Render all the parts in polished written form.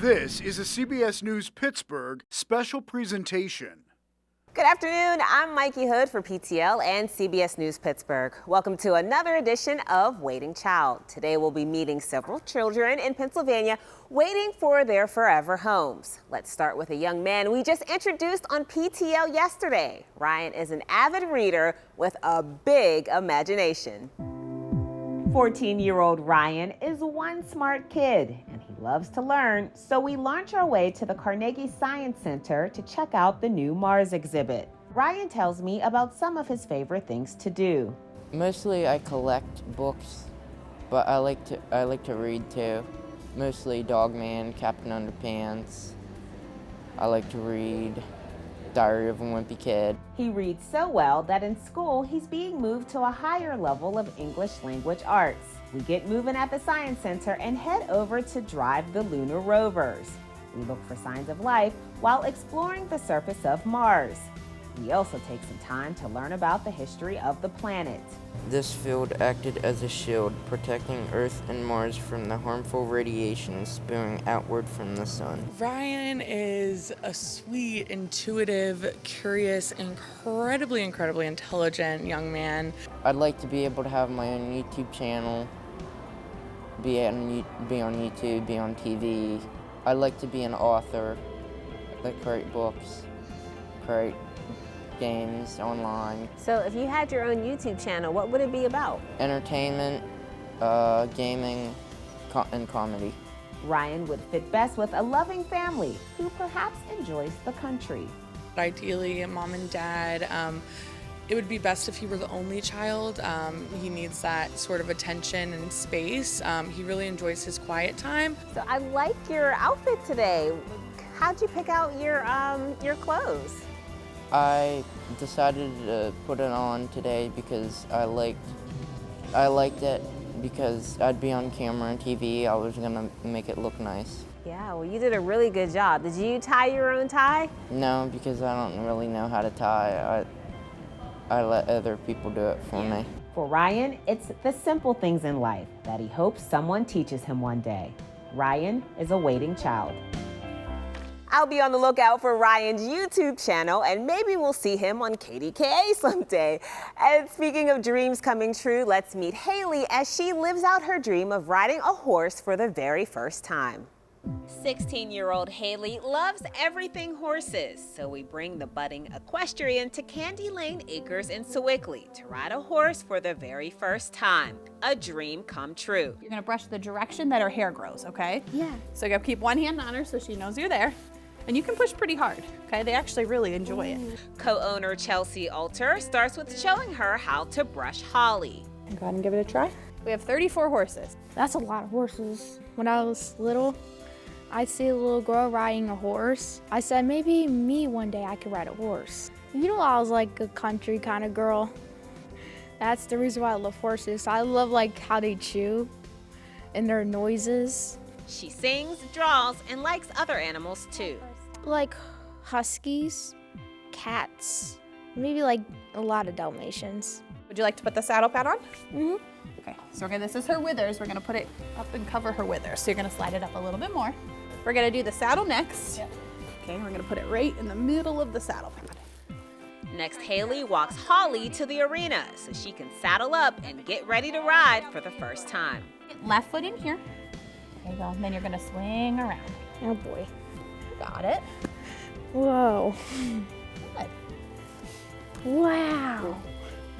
This is a CBS News Pittsburgh special presentation. Good afternoon, I'm Mikey Hood for PTL and CBS News Pittsburgh. Welcome to another edition of Waiting Child. Today we'll be meeting several children in Pennsylvania waiting for their forever homes. Let's start with a young man we just introduced on PTL yesterday. Ryan is an avid reader with a big imagination. 14-year-old Ryan is one smart kid and he loves to learn, so we launch our way to the Carnegie Science Center to check out the new Mars exhibit. Ryan tells me about some of his favorite things to do. Mostly I collect books, but I like to read too. Mostly Dogman, Captain Underpants. I like to read Diary of a Wimpy Kid. He reads so well that in school he's being moved to a higher level of English language arts. We get moving at the Science Center and head over to drive the lunar rovers. We look for signs of life while exploring the surface of Mars. We also take some time to learn about the history of the planet. This field acted as a shield, protecting Earth and Mars from the harmful radiation spewing outward from the sun. Ryan is a sweet, intuitive, curious, incredibly intelligent young man. I'd like to be able to have my own YouTube channel, be on YouTube, be on TV. I'd like to be an author, like write books, write games online. So if you had your own YouTube channel, what would it be about? Entertainment, gaming, and comedy. Ryan would fit best with a loving family who perhaps enjoys the country. Ideally, mom and dad. It would be best if he were the only child. He needs that sort of attention and space. He really enjoys his quiet time. So I like your outfit today. How'd you pick out your clothes? I decided to put it on today because I liked it because I'd be on camera and TV. I was gonna make it look nice. Yeah, well, you did a really good job. Did you tie your own tie? No, because I don't really know how to tie. I let other people do it for me. For Ryan, it's the simple things in life that he hopes someone teaches him one day. Ryan is a waiting child. I'll be on the lookout for Ryan's YouTube channel, and maybe we'll see him on KDKA someday. And speaking of dreams coming true, let's meet Haley as she lives out her dream of riding a horse for the very first time. 16-year-old Haley loves everything horses, so we bring the budding equestrian to Candy Lane Acres in Sewickley to ride a horse for the very first time. A dream come true. You're gonna brush the direction that her hair grows, okay? Yeah. So you gotta keep one hand on her so she knows you're there. And you can push pretty hard, okay? They actually really enjoy it. Co-owner Chelsea Alter starts with showing her how to brush Holly. Go ahead and give it a try. We have 34 horses. That's a lot of horses. When I was little, I'd see a little girl riding a horse. I said, maybe me one day I could ride a horse. You know, I was like a country kind of girl. That's the reason why I love horses. I love like how they chew and their noises. She sings, draws, and likes other animals too. Like huskies, cats, maybe like a lot of Dalmatians. Would you like to put the saddle pad on? Mm-hmm. Okay, so this is her withers. We're gonna put it up and cover her withers. So you're gonna slide it up a little bit more. We're gonna do the saddle next. Yep. Okay, we're gonna put it right in the middle of the saddle pad. Next, Haley walks Holly to the arena so she can saddle up and get ready to ride for the first time. Left foot in here. There you go, and then you're gonna swing around. Oh boy. Got it. Whoa. Good. Wow.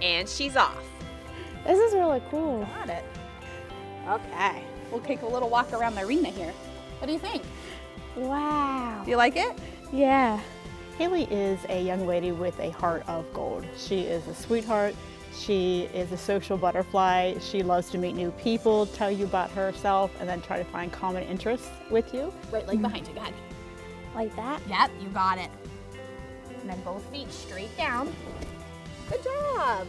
And she's off. This is really cool. Got it. Okay, we'll take a little walk around the arena here. What do you think? Wow. Do you like it? Yeah. Haley is a young lady with a heart of gold. She is a sweetheart. She is a social butterfly. She loves to meet new people, tell you about herself, and then try to find common interests with you. Right leg behind you, go ahead. Like that? Yep, you got it. And then both feet straight down. Good job.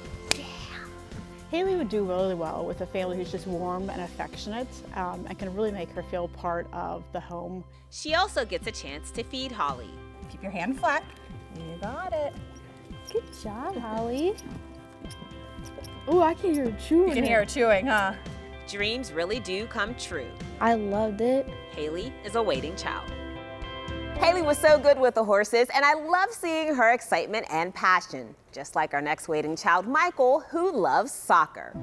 Haley would do really well with a family who's just warm and affectionate and can really make her feel part of the home. She also gets a chance to feed Holly. Keep your hand flat. You got it. Good job, Holly. Oh, I can hear her chewing. You can hear her chewing, huh? Dreams really do come true. I loved it. Haley is a waiting child. Haley was so good with the horses, and I love seeing her excitement and passion, just like our next waiting child, Michael, who loves soccer.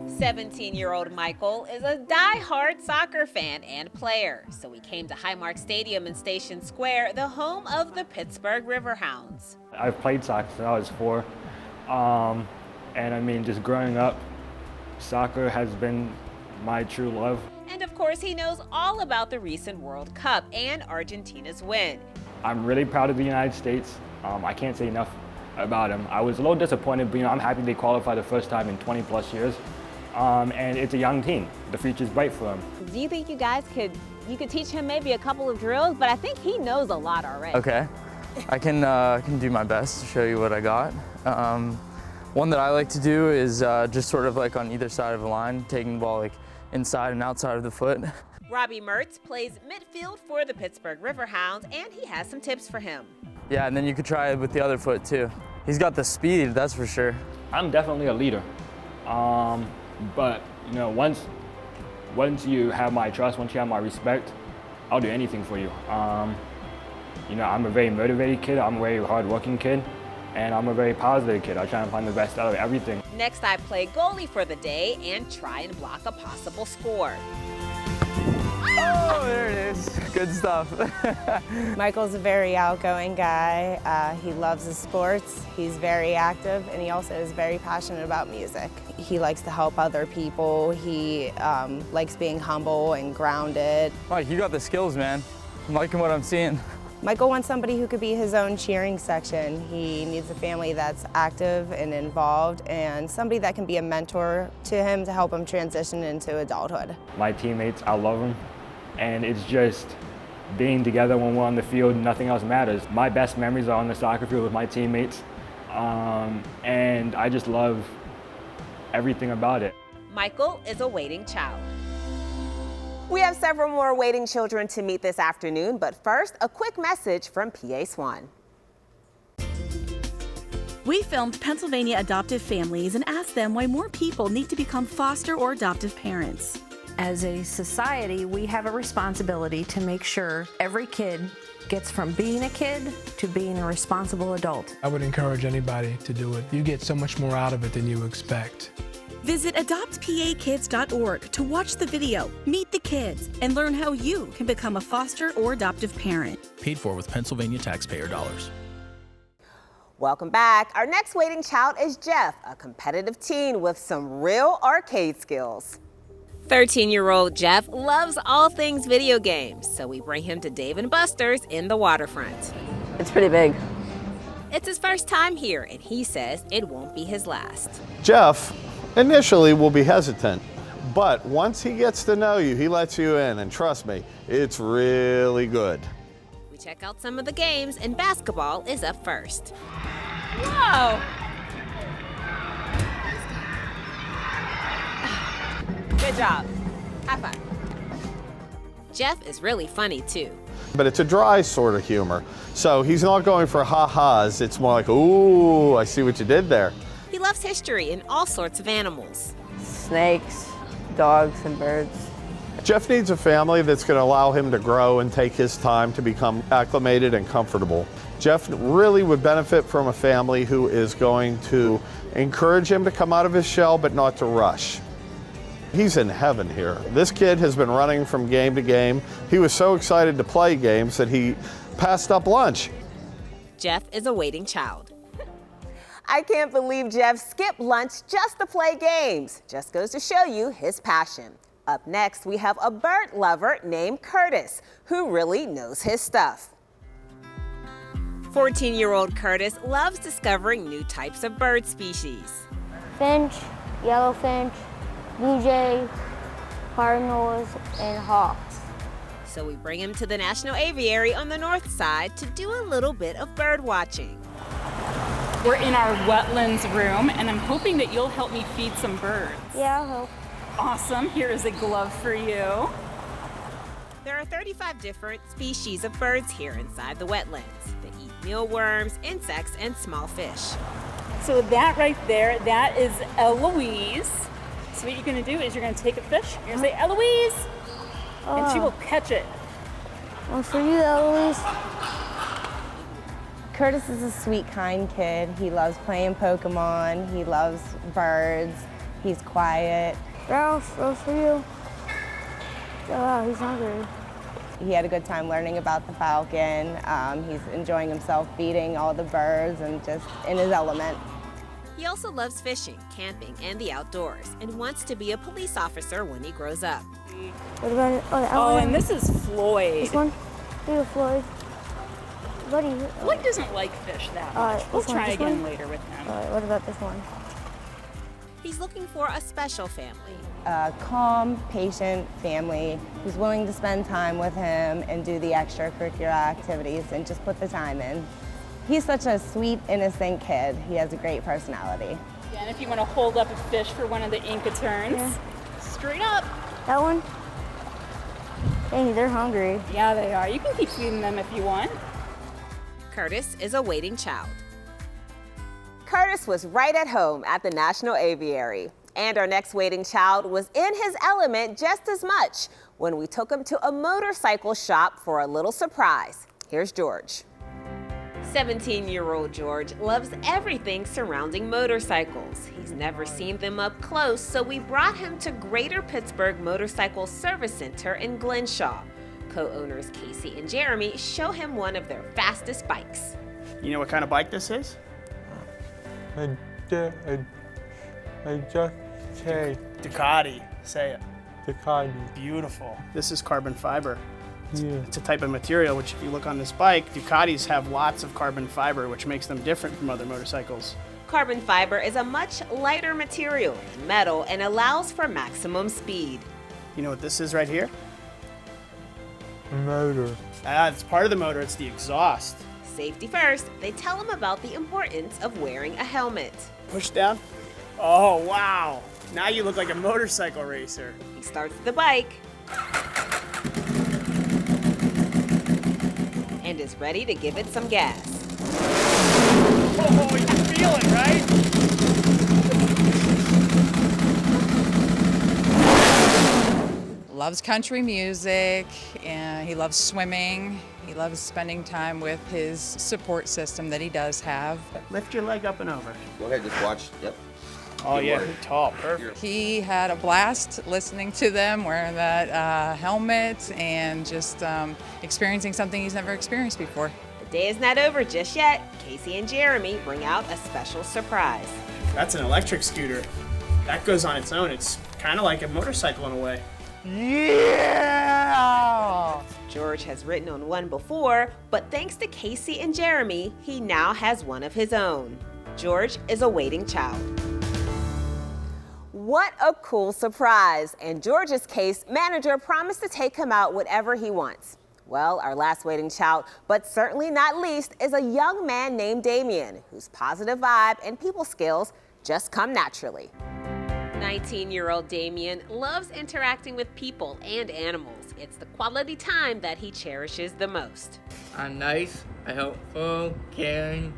17-year-old Michael is a die-hard soccer fan and player, so he came to Highmark Stadium in Station Square, the home of the Pittsburgh Riverhounds. I've played soccer since I was 4, and I mean, just growing up, soccer has been my true love. And of course, he knows all about the recent World Cup and Argentina's win. I'm really proud of the United States. I can't say enough about them. I was a little disappointed, but I'm happy they qualified the first time in 20 plus years. And it's a young team. The future's bright for them. Do you think you guys could teach him maybe a couple of drills? But I think he knows a lot already. Okay, I can do my best to show you what I got. One that I like to do is just sort of like on either side of the line, taking the ball like inside and outside of the foot. Robbie Mertz plays midfield for the Pittsburgh Riverhounds, and he has some tips for him. Yeah, and then you could try it with the other foot too. He's got the speed, that's for sure. I'm definitely a leader. But you know, once you have my trust, once you have my respect, I'll do anything for you. You know, I'm a very motivated kid, I'm a very hardworking kid, and I'm a very positive kid. I try and find the best out of everything. Next, I play goalie for the day and try and block a possible score. Oh, there it is. Good stuff. Michael's a very outgoing guy. He loves his sports. He's very active, and he also is very passionate about music. He likes to help other people. He likes being humble and grounded. Mike, you got the skills, man. I'm liking what I'm seeing. Michael wants somebody who could be his own cheering section. He needs a family that's active and involved, and somebody that can be a mentor to him to help him transition into adulthood. My teammates, I love them, and it's just being together when we're on the field, nothing else matters. My best memories are on the soccer field with my teammates, and I just love everything about it. Michael is a waiting child. We have several more waiting children to meet this afternoon, but first, a quick message from PA SWAN. We filmed Pennsylvania adoptive families and asked them why more people need to become foster or adoptive parents. As a society, we have a responsibility to make sure every kid gets from being a kid to being a responsible adult. I would encourage anybody to do it. You get so much more out of it than you expect. Visit adoptpakids.org to watch the video, meet the kids, and learn how you can become a foster or adoptive parent. Paid for with Pennsylvania taxpayer dollars. Welcome back. Our next waiting child is Jeff, a competitive teen with some real arcade skills. 13-year-old Jeff loves all things video games, so we bring him to Dave & Buster's in the waterfront. It's pretty big. It's his first time here, and he says it won't be his last. Jeff initially will be hesitant, but once he gets to know you, he lets you in, and trust me, it's really good. We check out some of the games, and basketball is up first. Whoa! Good job. High five. Jeff is really funny too. But it's a dry sort of humor, so he's not going for ha-has. It's more like, ooh, I see what you did there. He loves history and all sorts of animals. Snakes, dogs, and birds. Jeff needs a family that's going to allow him to grow and take his time to become acclimated and comfortable. Jeff really would benefit from a family who is going to encourage him to come out of his shell, but not to rush. He's in heaven here. This kid has been running from game to game. He was so excited to play games that he passed up lunch. Jeff is a waiting child. I can't believe Jeff skipped lunch just to play games. Just goes to show you his passion. Up next, we have a bird lover named Curtis, who really knows his stuff. 14-year-old Curtis loves discovering new types of bird species. Finch, yellowfinch, blue jay, cardinals, and hawks. So we bring him to the National Aviary on the north side to do a little bit of bird watching. We're in our wetlands room, and I'm hoping that you'll help me feed some birds. Yeah, I'll help. Awesome. Here is a glove for you. There are 35 different species of birds here inside the wetlands. They eat mealworms, insects, and small fish. So that right there, that is Eloise. So what you're gonna do is you're gonna take a fish, you're gonna say, Eloise, and she will catch it. One for you, Eloise. Curtis is a sweet, kind kid. He loves playing Pokemon. He loves birds. He's quiet. Ralph for you. Oh, he's hungry. He had a good time learning about the falcon. He's enjoying himself feeding all the birds and just in his element. He also loves fishing, camping, and the outdoors, and wants to be a police officer when he grows up. What about it? Oh, and this is Floyd. This one? Here, Floyd. Buddy. Floyd doesn't like fish that much. We'll try again later with him. All right, what about this one? He's looking for a special family. A calm, patient family who's willing to spend time with him and do the extracurricular activities and just put the time in. He's such a sweet, innocent kid. He has a great personality. Yeah, and if you want to hold up a fish for one of the Inca turns, straight up. That one? Dang, they're hungry. Yeah, they are. You can keep feeding them if you want. Curtis is a waiting child. Curtis was right at home at the National Aviary. And our next waiting child was in his element just as much when we took him to a motorcycle shop for a little surprise. Here's George. 17-year-old George loves everything surrounding motorcycles. He's never seen them up close, so we brought him to Greater Pittsburgh Motorcycle Service Center in Glenshaw. Co-owners Casey and Jeremy show him one of their fastest bikes. You know what kind of bike this is? I just say Ducati. Say it. Ducati. Beautiful. This is carbon fiber. Yeah. It's a type of material which, if you look on this bike, Ducatis have lots of carbon fiber, which makes them different from other motorcycles. Carbon fiber is a much lighter material than metal and allows for maximum speed. You know what this is right here? Motor. It's part of the motor. It's the exhaust. Safety first, they tell him about the importance of wearing a helmet. Push down. Oh, wow. Now you look like a motorcycle racer. He starts the bike and is ready to give it some gas. Oh, you can feel it, right? Loves country music, and he loves swimming. He loves spending time with his support system that he does have. Lift your leg up and over. Go ahead, just watch. Yep. Oh, Good yeah, work. you're tall. Perfect. He had a blast listening to them, wearing that helmet, and just experiencing something he's never experienced before. The day is not over just yet. Casey and Jeremy bring out a special surprise. That's an electric scooter. That goes on its own. It's kind of like a motorcycle in a way. Yeah! George has ridden on one before, but thanks to Casey and Jeremy, he now has one of his own. George is a waiting child. What a cool surprise! In George's case, manager promised to take him out whatever he wants. Well, our last waiting child, but certainly not least, is a young man named Damien, whose positive vibe and people skills just come naturally. 19-year-old Damien loves interacting with people and animals. It's the quality time that he cherishes the most. I'm nice, I'm helpful, caring.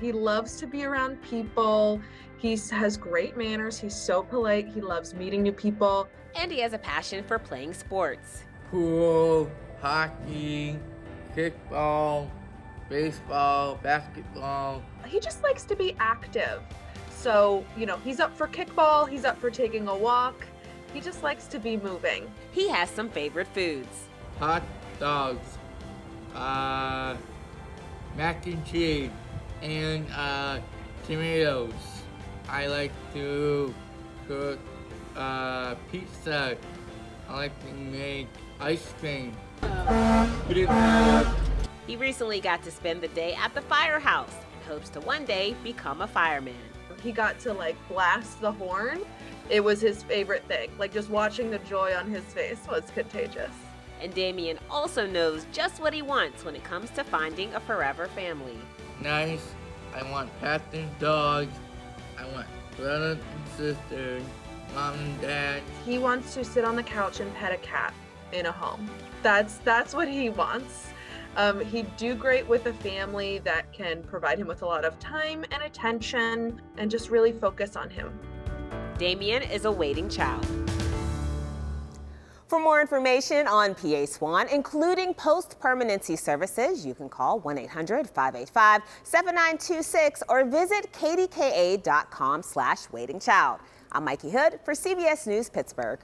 He loves to be around people. He has great manners. He's so polite. He loves meeting new people. And he has a passion for playing sports. Pool, hockey, kickball, baseball, basketball. He just likes to be active. So, he's up for kickball. He's up for taking a walk. He just likes to be moving. He has some favorite foods. Hot dogs, mac and cheese, and tomatoes. I like to cook pizza. I like to make ice cream. He recently got to spend the day at the firehouse and hopes to one day become a fireman. He got to blast the horn. It was his favorite thing. Just watching the joy on his face was contagious. And Damien also knows just what he wants when it comes to finding a forever family. Nice. I want cats and dogs. I want brothers and sisters, mom and dad. He wants to sit on the couch and pet a cat in a home. That's what he wants. He'd do great with a family that can provide him with a lot of time and attention and just really focus on him. Damien is a waiting child. For more information on PA SWAN, including post-permanency services, you can call 1-800-585-7926 or visit kdka.com/waitingchild. I'm Mikey Hood for CBS News Pittsburgh.